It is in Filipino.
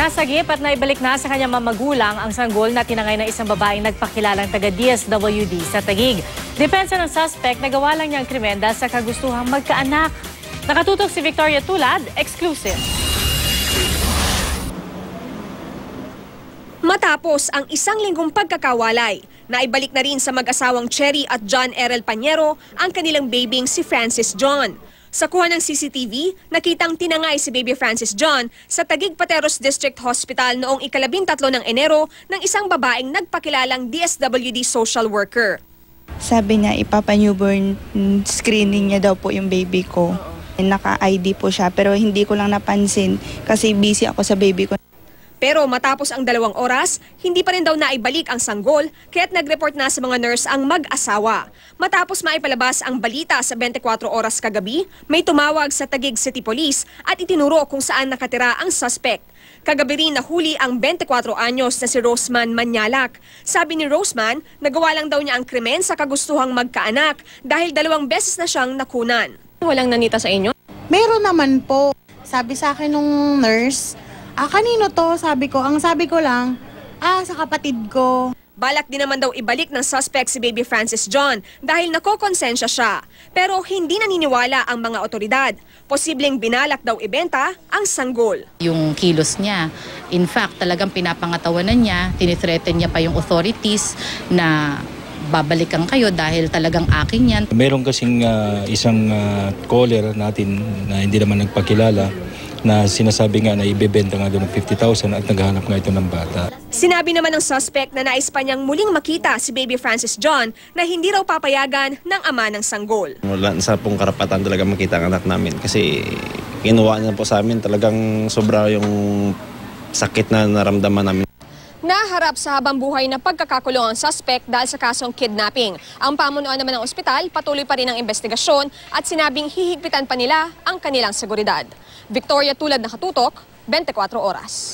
Nasagip at naibalik na sa kanyang mamagulang ang sanggol na tinangay ng isang babaeng nagpakilalang taga-DSWD sa Taguig. Depensa ng suspect, nagawa lang niya ang krimen dahil sa kagustuhang magkaanak. Nakatutok si Victoria Tulad, exclusive. Matapos ang isang linggong pagkakawalay, naibalik na rin sa mag-asawang Cherry at John Errol Pañero ang kanilang babing si Francis John. Sa kuha ng CCTV, nakitang tinangay si baby Francis John sa Taguig Pateros District Hospital noong ika-13 ng Enero ng isang babaeng nagpakilalang DSWD social worker. Sabi niya ipapa-newborn screening niya daw po yung baby ko. Naka-ID po siya pero hindi ko lang napansin kasi busy ako sa baby ko. Pero matapos ang 2 oras, hindi pa rin daw naibalik ang sanggol kaya't nag-report na sa mga nurse ang mag-asawa. Matapos maipalabas ang balita sa 24 oras kagabi, may tumawag sa Taguig City Police at itinuro kung saan nakatira ang suspect. Kagabi rin nahuli ang 24 anyos na si Roseman Manyalak. Sabi ni Roseman, nagawa lang daw niya ang krimen sa kagustuhang magkaanak dahil 2 beses na siyang nakunan. Walang nanita sa inyo? Meron naman po. Sabi sa akin nung nurse, kanino to? Sabi ko, ang sabi ko lang, sa kapatid ko. Balak din naman daw ibalik ng suspect si baby Francis John dahil nakokonsensya siya. Pero hindi naniniwala ang mga otoridad. Posibleng binalak daw ibenta ang sanggol. Yung kilos niya, in fact, talagang pinapangatawanan niya, tinithreaten niya pa yung authorities na babalikan kayo dahil talagang akin yan. Meron kasing isang caller natin na hindi naman nagpakilala na sinasabi nga na ibebenta nga doon ng 50,000 at naghahanap nga ito ng bata. Sinabi naman ng suspect na nais pa niyang muling makita si baby Francis John na hindi raw papayagan ng ama ng sanggol. Wala sa pong karapatan talaga makita ang anak namin kasi kinuha niya po sa amin talagang sobra yung sakit na naramdaman namin. Naharap sa habang buhay na pagkakakulong ang suspect dahil sa kasong kidnapping. Ang pamunuan naman ng ospital, patuloy pa rin ang investigasyon at sinabing hihigpitan pa nila ang kanilang seguridad. Victoria Tulad, nakatutok, 24 oras.